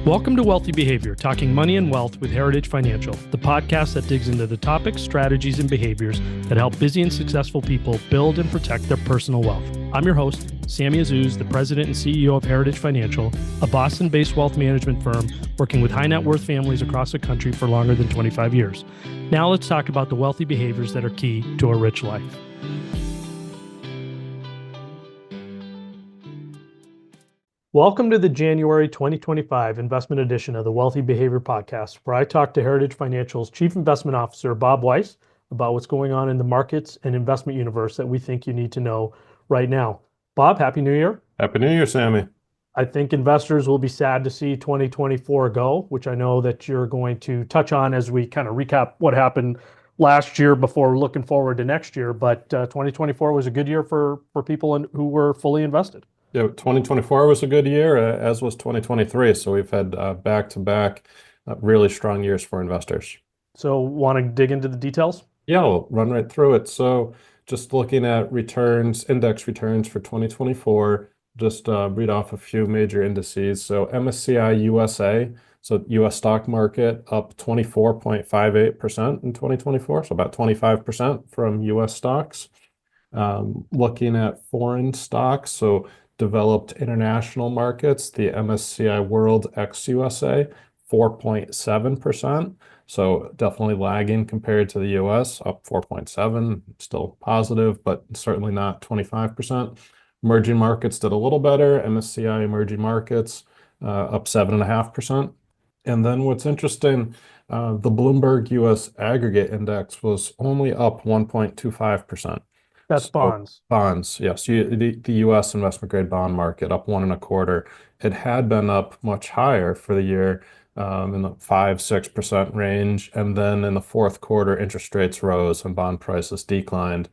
Welcome to Wealthy Behavior, talking money and wealth with Heritage Financial, the podcast that digs into the topics, strategies, and behaviors that help busy and successful people build and protect their personal wealth. I'm your host, Sammy and the president and CEO of Heritage Financial, a Boston-based wealth management firm working with high net worth families across the country for longer than 25 years. Now let's talk about the wealthy behaviors that are key to a rich life. Welcome to the January 2025 investment edition of the Wealthy Behavior Podcast, where I talk to Heritage Financial's Chief Investment Officer, Bob Weiss, about what's going on in the markets and investment universe that we think you need to know right now. Bob, Happy New Year. Happy New Year, Sammy. I think investors will be sad to see 2024 go, which I know that you're going to touch on as we kind of recap what happened last year before looking forward to next year. But 2024 was a good year for people who were fully invested. Yeah, 2024 was a good year, as was 2023. So we've had back-to-back really strong years for investors. So want to dig into the details? Yeah, we'll run right through it. So just looking at returns, index returns for 2024, just read off a few major indices. So MSCI USA, so US stock market up 24.58% in 2024, so about 25% from US stocks. Looking at foreign stocks, so developed international markets, the MSCI World ex-USA, 4.7%. So definitely lagging compared to the US, up 4.7, still positive, but certainly not 25%. Emerging markets did a little better. MSCI Emerging Markets up 7.5%. And then what's interesting, the Bloomberg US Aggregate Index was only up 1.25%. That's bonds. Bonds, yes. The U.S. investment grade bond market up 1.25. It had been up much higher for the year in the 5-6% range. And then in the fourth quarter, interest rates rose and bond prices declined.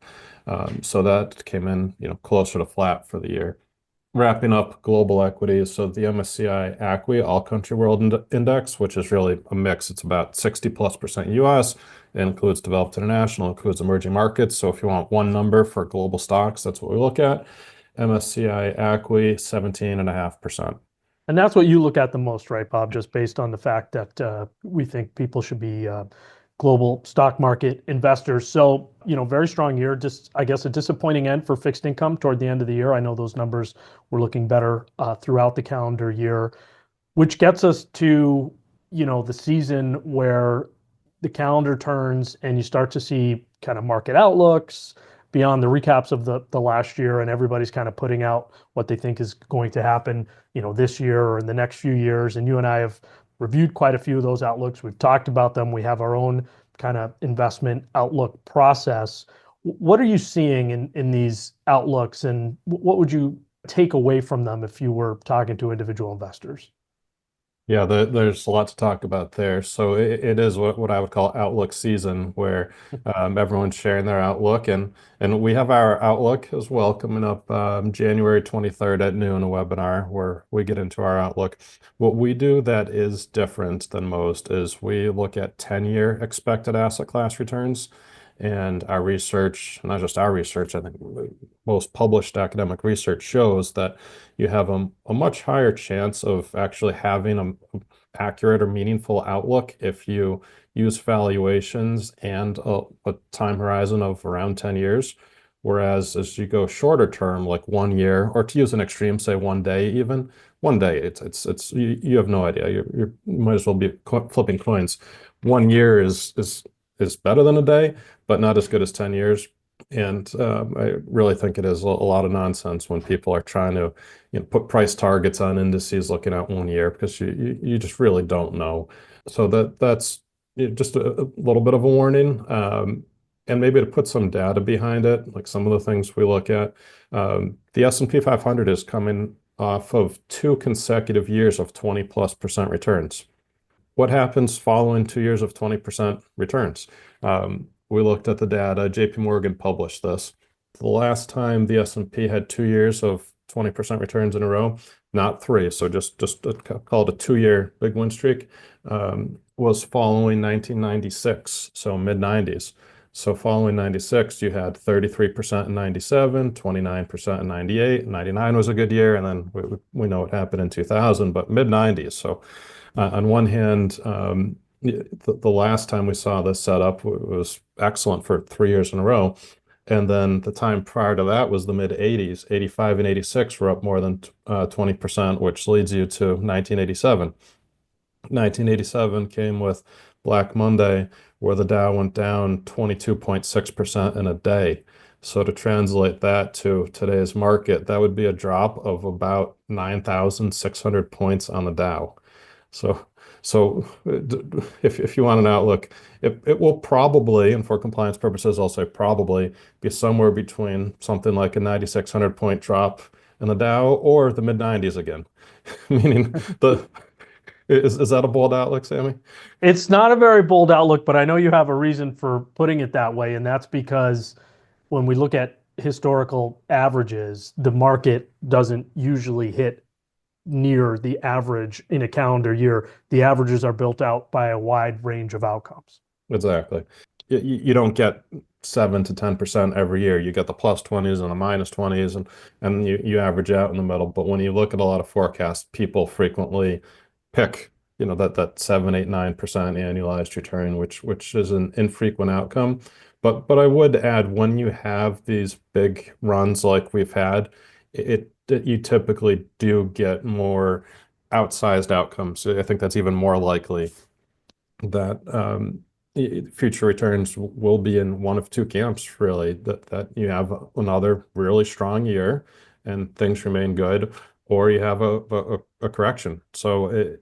So that came in, closer to flat for the year. Wrapping up global equities, so the MSCI ACWI, All Country World Index, which is really a mix. It's about 60+% US. It includes developed international, includes emerging markets. So if you want one number for global stocks, that's what we look at. MSCI ACWI, 17.5%. And that's what you look at the most, right, Bob? Just based on the fact that we think people should be global stock market investors. So, very strong year, just, I guess, a disappointing end for fixed income toward the end of the year. I know those numbers were looking better throughout the calendar year, which gets us to, the season where the calendar turns and you start to see kind of market outlooks beyond the recaps of the last year, and everybody's kind of putting out what they think is going to happen, this year or in the next few years. And you and I have reviewed quite a few of those outlooks. We've talked about them. We have our own kind of investment outlook process. What are you seeing in these outlooks, and what would you take away from them if you were talking to individual investors? Yeah, there's a lot to talk about there. So it is what I would call outlook season, where everyone's sharing their outlook, and we have our outlook as well coming up January 23rd at noon, a webinar where we get into our outlook. What we do that is different than most is we look at 10-year expected asset class returns. And our research, not just our research, I think most published academic research shows that you have a much higher chance of actually having an accurate or meaningful outlook if you use valuations and a time horizon of around 10 years. Whereas as you go shorter term, like 1 year, or to use an extreme, say 1 day even, 1 day, it's you have no idea. You might as well be flipping coins. 1 year is better than a day, but not as good as 10 years. And I really think it is a lot of nonsense when people are trying to put price targets on indices looking at 1 year, because you just really don't know. So that's just a little bit of a warning. And maybe to put some data behind it, like some of the things we look at. The S&P 500 is coming off of 2 consecutive years of 20+% returns. What happens following 2 years of 20% returns? We looked at the data. JP Morgan published this. The last time the S&P had 2 years of 20% returns in a row, not 3, so just call it a 2-year big win streak, was following 1996, so mid-90s. So following 96, you had 33% in 97, 29% in 98. 99 was a good year, and then we know what happened in 2000, but mid 90s. So on one hand, the last time we saw this setup was excellent for 3 years in a row. And then the time prior to that was the mid 80s. 85 and 86 were up more than 20%, which leads you to 1987. 1987 came with Black Monday, where the Dow went down 22.6% in a day. So to translate that to today's market, that would be a drop of about 9,600 points on the Dow. So, if you want an outlook, it will probably, and for compliance purposes, I'll say probably be somewhere between something like a 9,600 point drop in the Dow or the mid 90s again. Meaning the is that a bold outlook, Sammy? It's not a very bold outlook, but I know you have a reason for putting it that way, and that's because when we look at historical averages, the market doesn't usually hit near the average in a calendar year. The averages are built out by a wide range of outcomes. Exactly. You don't get 7 to 10% every year. You get the plus 20s and the minus 20s, and you average out in the middle. But when you look at a lot of forecasts, people frequently pick, that 7, 8, 9% annualized return, which is an infrequent outcome. But I would add, when you have these big runs like we've had, you typically do get more outsized outcomes. I think that's even more likely that future returns will be in one of two camps, really, that you have another really strong year and things remain good, or you have a correction. So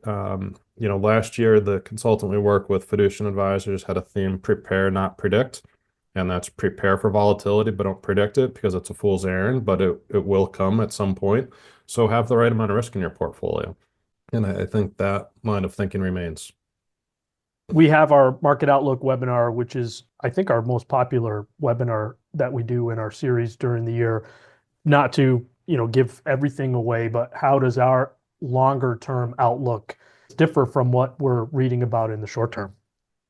last year, the consultant we work with, Fiducian Advisors, had a theme: prepare, not predict. And that's prepare for volatility, but don't predict it, because it's a fool's errand, but it will come at some point. So have the right amount of risk in your portfolio. And I think that line of thinking remains. We have our Market Outlook webinar, which is, I think, our most popular webinar that we do in our series during the year. Not to, give everything away, but how does our longer term outlook differ from what we're reading about in the short term?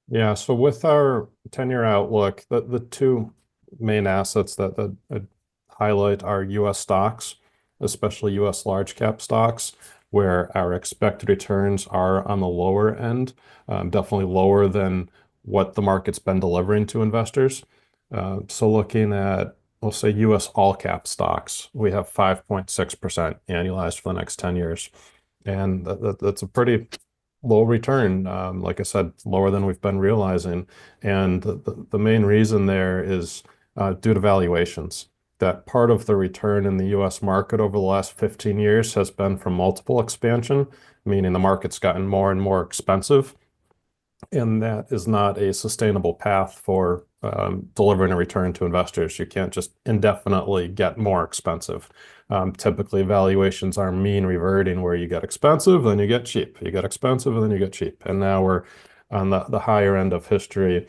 Yeah, so with our 10-year outlook, the two main assets that I'd highlight are US stocks, especially US large cap stocks, where our expected returns are on the lower end, definitely lower than what the market's been delivering to investors. So looking at, we'll say, US all cap stocks, we have 5.6% annualized for the next 10 years. And that's a pretty low return. Like I said, lower than we've been realizing. And the main reason there is due to valuations. That part of the return in the US market over the last 15 years has been from multiple expansion, meaning the market's gotten more and more expensive. And that is not a sustainable path for delivering a return to investors. You can't just indefinitely get more expensive. Typically, valuations are mean reverting, where you get expensive, then you get cheap. You get expensive, and then you get cheap. And now we're on the higher end of history,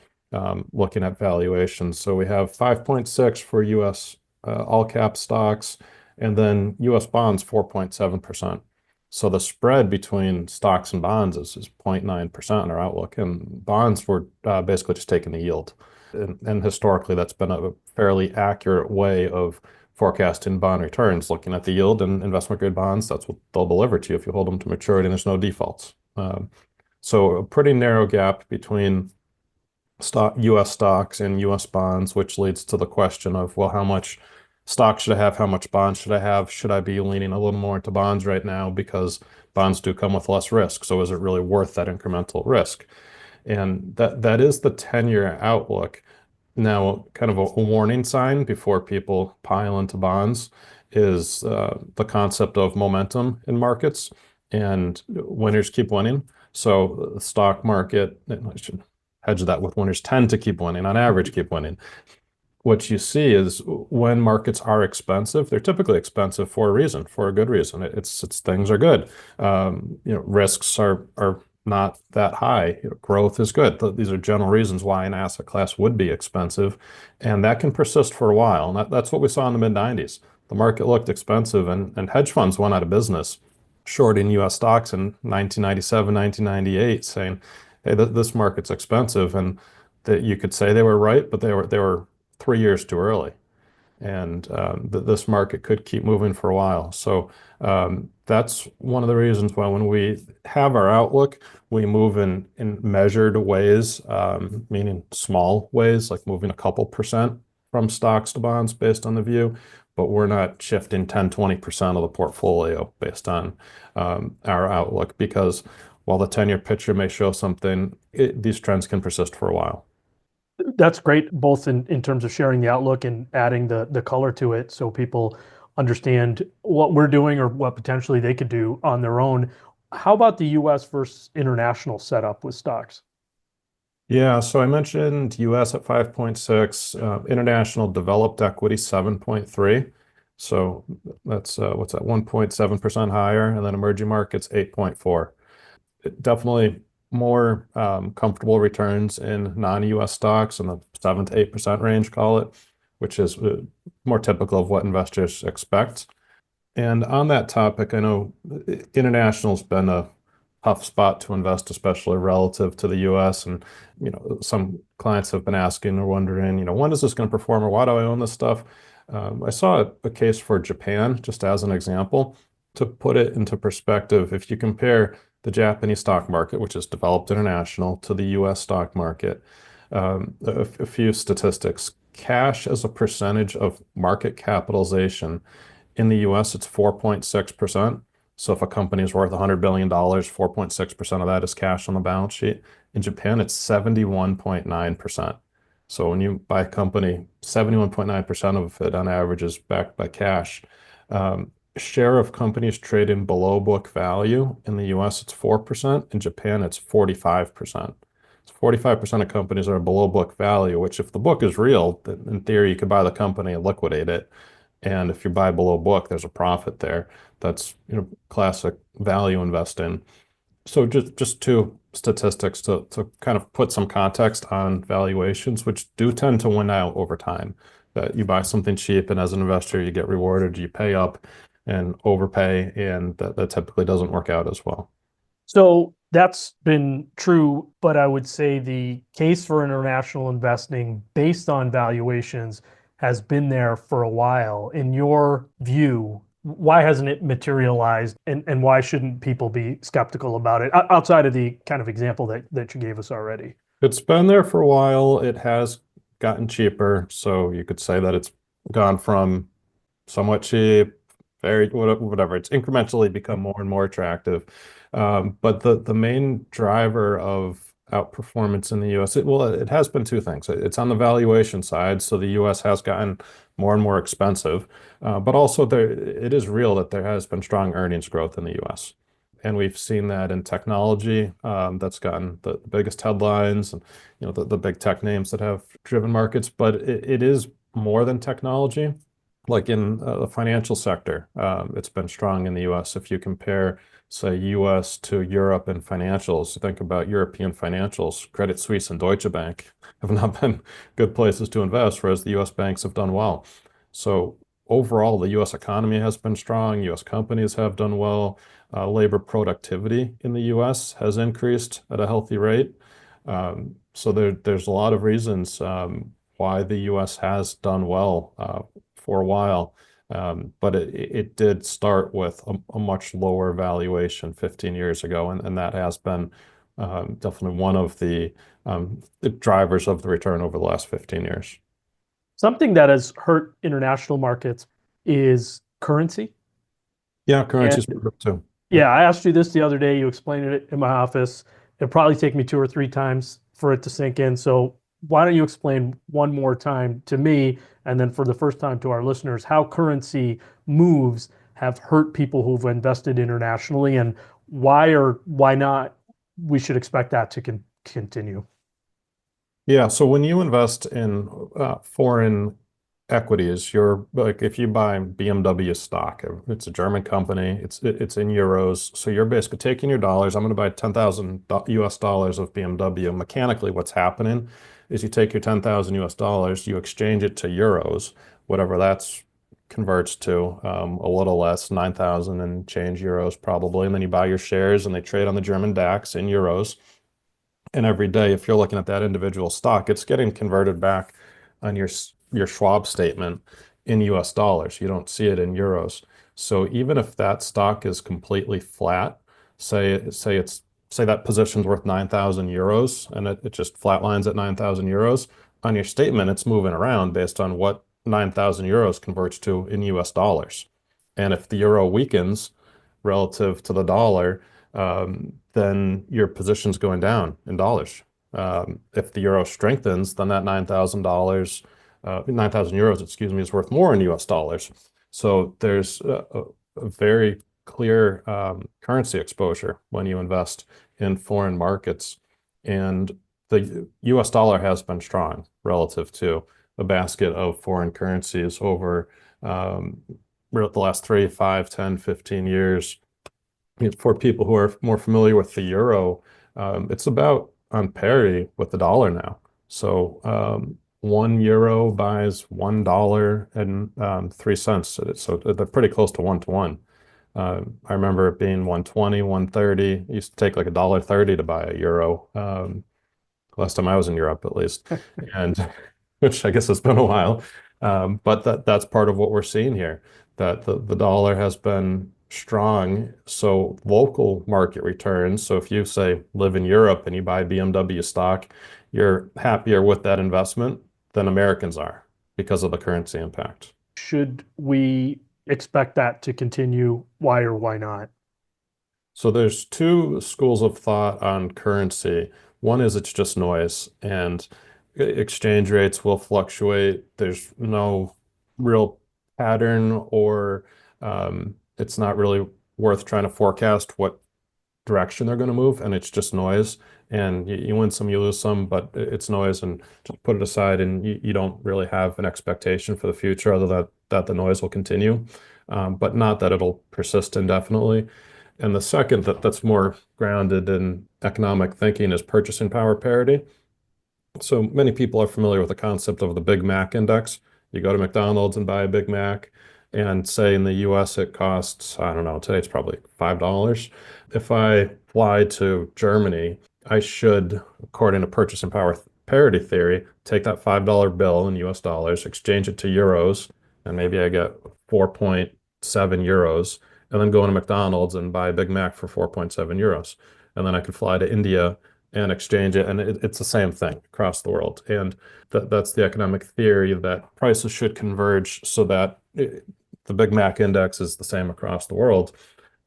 looking at valuations. So we have 5.6 for US all cap stocks, and then US bonds 4.7%. So the spread between stocks and bonds is 0.9% in our outlook, and bonds were basically just taking the yield. And historically, that's been a fairly accurate way of forecasting bond returns, looking at the yield. And investment grade bonds, that's what they'll deliver to you if you hold them to maturity and there's no defaults. So a pretty narrow gap between US stocks and US bonds, which leads to the question of, well, how much stock should I have? How much bonds should I have? Should I be leaning a little more into bonds right now, because bonds do come with less risk? So is it really worth that incremental risk? And that is the 10-year outlook. Now, kind of a warning sign before people pile into bonds is the concept of momentum in markets, and winners keep winning. So the stock market, I should hedge that with, winners tend to keep winning, on average keep winning. What you see is, when markets are expensive, they're typically expensive for a reason, for a good reason. It's things are good. Risks are not that high. Growth is good. These are general reasons why an asset class would be expensive, and that can persist for a while. And that's what we saw in the mid 90s. The market looked expensive, and hedge funds went out of business, shorting US stocks in 1997, 1998, saying, hey, this market's expensive. And that you could say they were right, but they were 3 years too early, and this market could keep moving for a while. So that's one of the reasons why when we have our outlook, we move in measured ways, meaning small ways, like moving a couple percent from stocks to bonds based on the view, but we're not shifting 10, 20% of the portfolio based on our outlook, because while the 10-year picture may show something, these trends can persist for a while. That's great, both in terms of sharing the outlook and adding the color to it so people understand what we're doing or what potentially they could do on their own. How about the US versus international setup with stocks? Yeah, so I mentioned US at 5.6, international developed equity 7.3. So that's what's that, 1.7% higher, and then emerging markets 8.4. Definitely more comfortable returns in non-US stocks in the 7 to 8% range, call it, which is more typical of what investors expect. And on that topic, I know international's been a tough spot to invest, especially relative to the US. And, some clients have been asking or wondering, when is this going to perform, or why do I own this stuff? I saw a case for Japan, just as an example, to put it into perspective. If you compare the Japanese stock market, which is developed international, to the US stock market, a few statistics. Cash as a percentage of market capitalization in the US, it's 4.6%. So if a company is worth $100 billion, 4.6% of that is cash on the balance sheet. In Japan, it's 71.9%. So when you buy a company, 71.9% of it on average is backed by cash. Share of companies trading below book value in the US, it's 4%. In Japan, it's 45%. So 45% of companies are below book value, which if the book is real, then in theory, you could buy the company and liquidate it. And if you buy below book, there's a profit there. That's, classic value investing. So just two statistics to kind of put some context on valuations, which do tend to win out over time. That you buy something cheap, and as an investor, you get rewarded, you pay up and overpay, and that typically doesn't work out as well. So that's been true, but I would say the case for international investing based on valuations has been there for a while. In your view, why hasn't it materialized, and why shouldn't people be skeptical about it outside of the kind of example that you gave us already? It's been there for a while. It has gotten cheaper, so you could say that it's gone from somewhat cheap, very whatever. It's incrementally become more and more attractive. But the main driver of outperformance in the U.S., it has been two things. It's on the valuation side, so the U.S. has gotten more and more expensive, but also it is real that there has been strong earnings growth in the U.S. And we've seen that in technology, that's gotten the biggest headlines, and the big tech names that have driven markets. But it is more than technology. Like in the financial sector, it's been strong in the US. If you compare, say, US to Europe in financials, think about European financials. Credit Suisse and Deutsche Bank have not been good places to invest, whereas the US banks have done well. So overall, the US economy has been strong. US companies have done well. Labor productivity in the US has increased at a healthy rate. So there's a lot of reasons why the US has done well for a while. But it did start with a much lower valuation 15 years ago, and that has been definitely one of the drivers of the return over the last 15 years. Something that has hurt international markets is currency. Yeah, And currency's moved up too. yeah, I asked you this the other day. You explained it in my office. It'd probably take me two or three times for it to sink in. So why don't you explain one more time to me, and then for the first time to our listeners, how currency moves have hurt people who've invested internationally, and why or why not we should expect that to continue? Yeah, so when you invest in foreign equities, you're like, if you buy BMW stock, it's a German company, it's in euros. So you're basically taking your dollars. I'm going to buy 10,000 US dollars of BMW. Mechanically, what's happening is you take your 10,000 US dollars, you exchange it to euros, whatever that's converts to, a little less, 9,000 and change euros probably. And then you buy your shares, and they trade on the German DAX in euros. And every day, if you're looking at that individual stock, it's getting converted back on your Schwab statement in US dollars. You don't see it in euros. So even if that stock is completely flat, say that position's worth 9,000 euros and it just flatlines at 9,000 euros, on your statement, it's moving around based on what 9,000 euros converts to in US dollars. And if the euro weakens relative to the dollar, then your position's going down in dollars. If the euro strengthens, then that $9,000, 9,000 euros, excuse me, is worth more in US dollars. So there's a very clear currency exposure when you invest in foreign markets. And the US dollar has been strong relative to a basket of foreign currencies over the last 3, 5, 10, 15 years. For people who are more familiar with the euro, it's about on parity with the dollar now. So 1 euro buys $1.03. So they're pretty close to 1 to 1. I remember it being 120, 130. It used to take like $1.30 to buy a euro. Last time I was in Europe, at least, and which I guess has been a while. But that's part of what we're seeing here, that the dollar has been strong. So local market returns. So if you say live in Europe and you buy BMW stock, you're happier with that investment than Americans are because of the currency impact. Should we expect that to continue? Why or why not? So there's two schools of thought on currency. One is it's just noise and exchange rates will fluctuate. There's no real pattern or it's not really worth trying to forecast what direction they're going to move, and it's just noise. And you win some, you lose some, but it's noise, and just put it aside, and you don't really have an expectation for the future other than that the noise will continue, but not that it'll persist indefinitely. And the second that's more grounded in economic thinking is purchasing power parity. So many people are familiar with the concept of the Big Mac index. You go to McDonald's and buy a Big Mac, and say in the US it costs, I don't know, today it's probably $5. If I fly to Germany, I should, according to purchasing power parity theory, take that $5 bill in US dollars, exchange it to euros, and maybe I get 4.7 euros, and then go into McDonald's and buy a Big Mac for 4.7 euros. And then I could fly to India and exchange it, and it's the same thing across the world. And that's the economic theory that prices should converge so that the Big Mac index is the same across the world.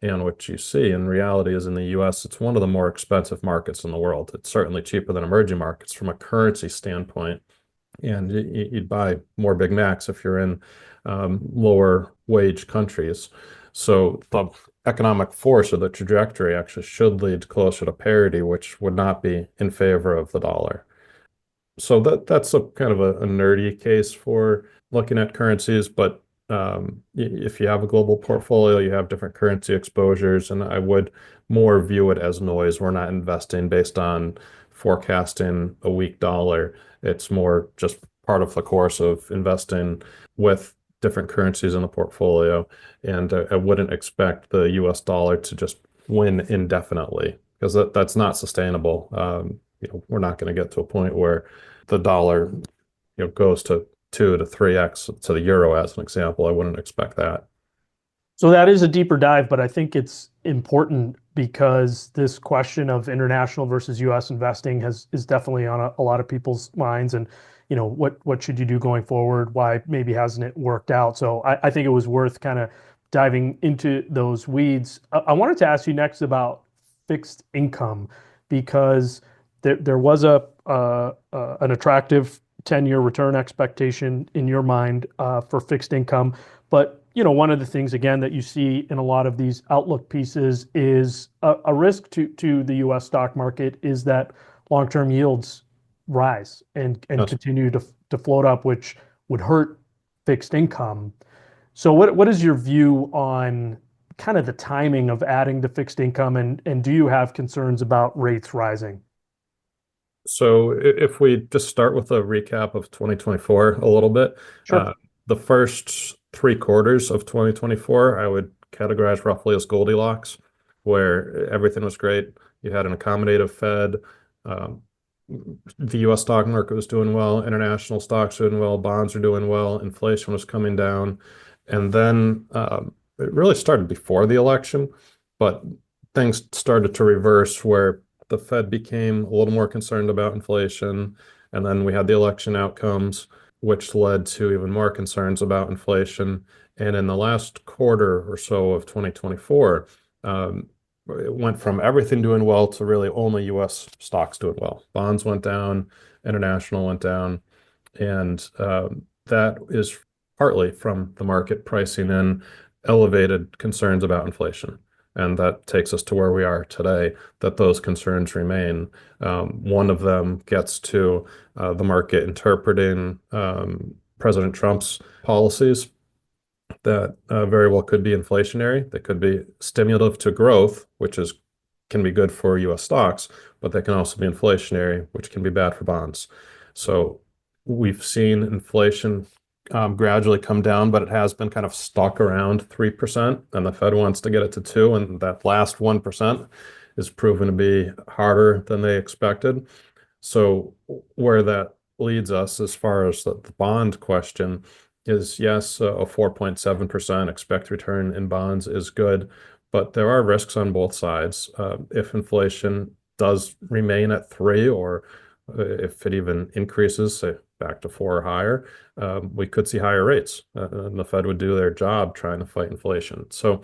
And what you see in reality is in the US, it's one of the more expensive markets in the world. It's certainly cheaper than emerging markets from a currency standpoint. And you'd buy more Big Macs if you're in lower wage countries. So the economic force or the trajectory actually should lead closer to parity, which would not be in favor of the dollar. So that's a kind of a nerdy case for looking at currencies, but if you have a global portfolio, you have different currency exposures, and I would more view it as noise. We're not investing based on forecasting a weak dollar. It's more just part of the course of investing with different currencies in the portfolio. And I wouldn't expect the US dollar to just win indefinitely because that's not sustainable. We're not going to get to a point where the dollar, goes to 2 to 3x to the euro as an example. I wouldn't expect that. So that is a deeper dive, but I think it's important because this question of international versus US investing is definitely on a lot of people's minds. And what should you do going forward? Why maybe hasn't it worked out? So I think it was worth kind of diving into those weeds. I wanted to ask you next about fixed income because there was an attractive 10-year return expectation in your mind for fixed income. But one of the things again that you see in a lot of these outlook pieces is a risk to the U.S. stock market is that long-term yields rise and Yes. continue to float up, which would hurt fixed income. So what is your view on kind of the timing of adding the fixed income and do you have concerns about rates rising? So if we just start with a recap of 2024 a little bit, Sure. the first 3 quarters of 2024, I would categorize roughly as Goldilocks, where everything was great. You had an accommodative Fed, The US stock market was doing well, international stocks doing well, bonds are doing well, inflation was coming down. And then it really started before the election, but things started to reverse where the Fed became a little more concerned about inflation. And then we had the election outcomes, which led to even more concerns about inflation. And in the last quarter or so of 2024, it went from everything doing well to really only US stocks doing well. Bonds went down, international went down, and that is partly from the market pricing in elevated concerns about inflation. And that takes us to where we are today, that those concerns remain. One of them gets to the market interpreting President Trump's policies that very well could be inflationary. They could be stimulative to growth, which is can be good for U.S. stocks, but they can also be inflationary, which can be bad for bonds. So we've seen inflation gradually come down, but it has been kind of stuck around 3%, and the Fed wants to get it to 2, and that last 1% is proven to be harder than they expected. So where that leads us as far as the bond question is, yes, a 4.7% expected return in bonds is good, but there are risks on both sides. If inflation does remain at 3, or if it even increases, say, back to 4 or higher, we could see higher rates, and the Fed would do their job trying to fight inflation. So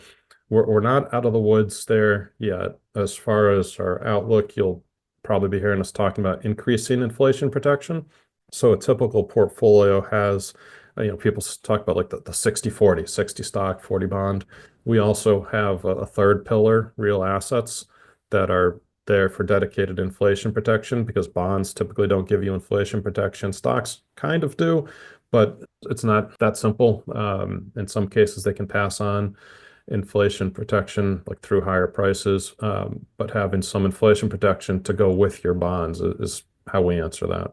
we're not out of the woods there yet. As far as our outlook, you'll probably be hearing us talking about increasing inflation protection. So a typical portfolio has, people talk about like the 60-40, 60 stock, 40 bond. We also have a third pillar, real assets, that are there for dedicated inflation protection, because bonds typically don't give you inflation protection. Stocks kind of do, but it's not that simple. In some cases, they can pass on inflation protection like through higher prices, but having some inflation protection to go with your bonds is how we answer that.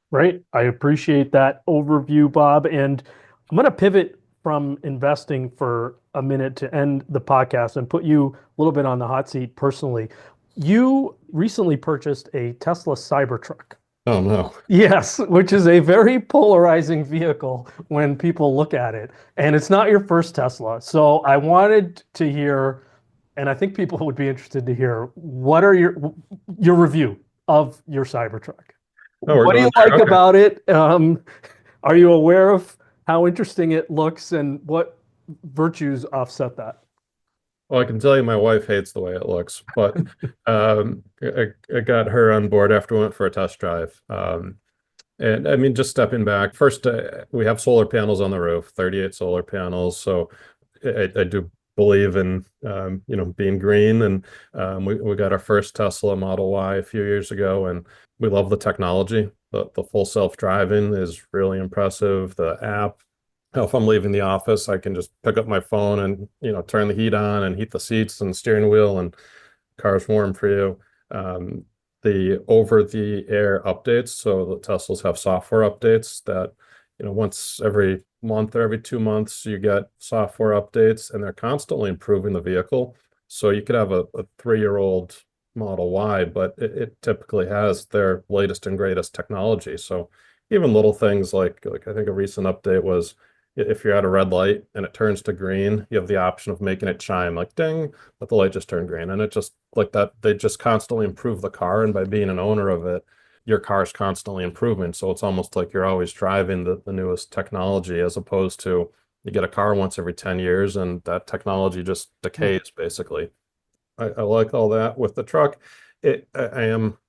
Right. I appreciate that overview, Bob. And I'm going to pivot from investing for a minute to end the podcast and put you a little bit on the hot seat personally. You recently purchased a Tesla Cybertruck. Oh no. Yes, which is a very polarizing vehicle when people look at it. And it's not your first Tesla. So I wanted to hear, and I think people would be interested to hear, what are your review of your Cybertruck? Oh, we're What do you going there. like Okay. about it? Are you aware of how interesting it looks and what virtues offset that? Well, I can tell you my wife hates the way it looks, but I got her on board after we went for a test drive. And I mean, just stepping back, first, we have solar panels on the roof, 38 solar panels. So I do believe in, being green. And we got our first Tesla Model Y a few years ago, and we love the technology. The full self-driving is really impressive. The app, if I'm leaving the office, I can just pick up my phone and, turn the heat on and heat the seats and steering wheel, and car's warm for you. The over-the-air updates, so the Teslas have software updates that, once every month or every 2 months, you get software updates, and they're constantly improving the vehicle. So you could have a 3-year-old Model Y, but it typically has their latest and greatest technology. So even little things like I think a recent update was, if you're at a red light and it turns to green, you have the option of making it chime like ding, but the light just turned green. And it just like that, they just constantly improve the car. And by being an owner of it, your car's constantly improving. So it's almost like you're always driving the newest technology, as opposed to you get a car once every 10 years and that technology just decays basically. I like all that with the truck. I am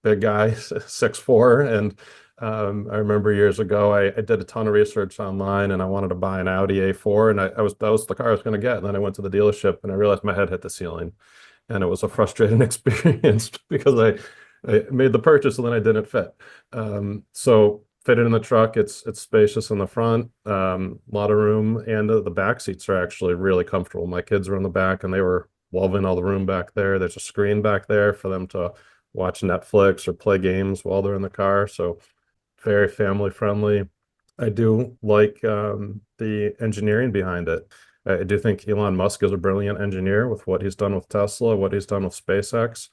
big guy, 6'4", and I remember years ago I did a ton of research online, and I wanted to buy an Audi A4, and that was the car I was going to get. And then I went to the dealership and I realized my head hit the ceiling, and it was a frustrating experience because I made the purchase and then I didn't fit. So fitted in the truck, it's spacious in the front, a lot of room, and the back seats are actually really comfortable. My kids were in the back and they were loving all the room back there. There's a screen back there for them to watch Netflix or play games while they're in the car. So very family friendly. I do like the engineering behind it. I do think Elon Musk is a brilliant engineer with what he's done with Tesla, what he's done with SpaceX,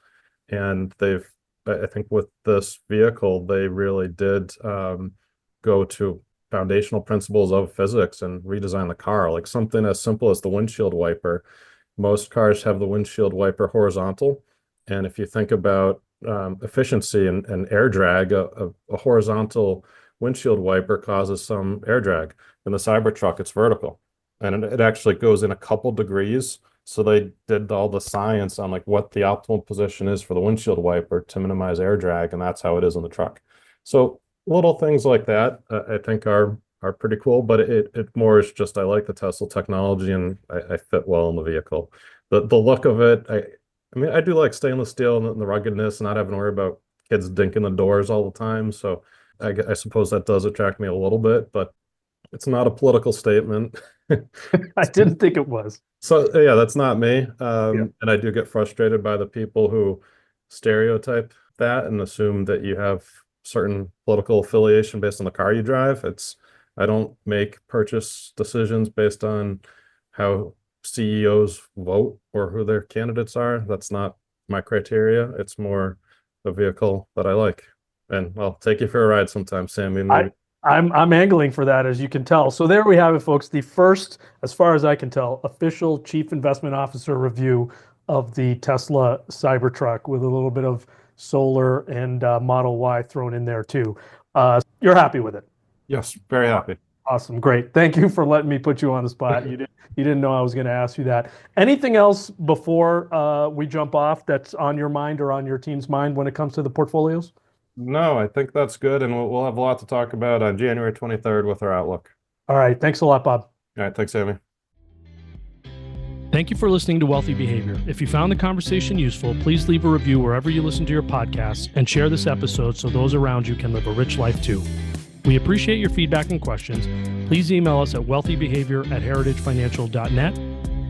and they've I think with this vehicle, they really did go to foundational principles of physics and redesign the car. Like something as simple as the windshield wiper. Most cars have the windshield wiper horizontal. And if you think about efficiency and air drag, a horizontal windshield wiper causes some air drag. In the Cybertruck, it's vertical. And it actually goes in a couple degrees. So they did all the science on like what the optimal position is for the windshield wiper to minimize air drag, and that's how it is in the truck. So little things like that, I think are pretty cool. But it more is just I like the Tesla technology and I fit well in the vehicle. The look of it, I mean I do like stainless steel and the ruggedness, and not having to worry about kids dinking the doors all the time. So I suppose that does attract me a little bit, but it's not a political statement. I didn't think it was. So yeah, that's not me. Yeah. And I do get frustrated by the people who stereotype that and assume that you have certain political affiliation based on the car you drive. I don't make purchase decisions based on how CEOs vote or who their candidates are. That's not my criteria. It's more a vehicle that I like. And I'll take you for a ride sometime, Sammy. I Maybe. I'm angling for that, as you can tell. So there we have it, folks. The first, as far as I can tell, official Chief Investment Officer review of the Tesla Cybertruck with a little bit of solar and Model Y thrown in there too. You're happy with it? Yes, very happy. Awesome, great. Thank you for letting me put you on the spot. You didn't know I was going to ask you that. Anything else before we jump off that's on your mind or on your team's mind when it comes to the portfolios? No, I think that's good, and we'll have a lot to talk about on January 23rd with our outlook. All right, thanks a lot, Bob. All right, thanks, Sammy. Thank you for listening to Wealthy Behavior. If you found the conversation useful, please leave a review wherever you listen to your podcasts and share this episode so those around you can live a rich life too. We appreciate your feedback and questions. Please email us at wealthybehavior@heritagefinancial.net.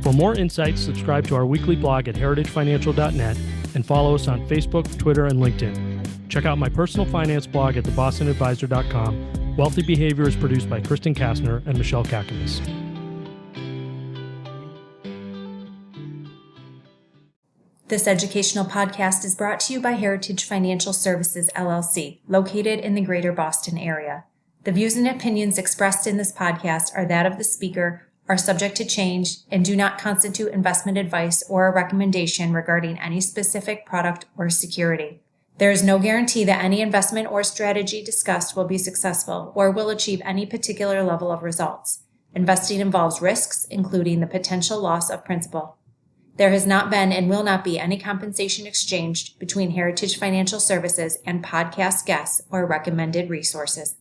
For more insights, subscribe to our weekly blog at heritagefinancial.net and follow us on Facebook, Twitter, and LinkedIn. Check out my personal finance blog at thebostonadvisor.com. Wealthy Behavior is produced by Kristen Kastner and Michelle Kakanis. This educational podcast is brought to you by Heritage Financial Services, LLC, located in the greater Boston area. The views and opinions expressed in this podcast are that of the speaker, are subject to change, and do not constitute investment advice or a recommendation regarding any specific product or security. There is no guarantee that any investment or strategy discussed will be successful or will achieve any particular level of results. Investing involves risks, including the potential loss of principal. There has not been and will not be any compensation exchanged between Heritage Financial Services and podcast guests or recommended resources.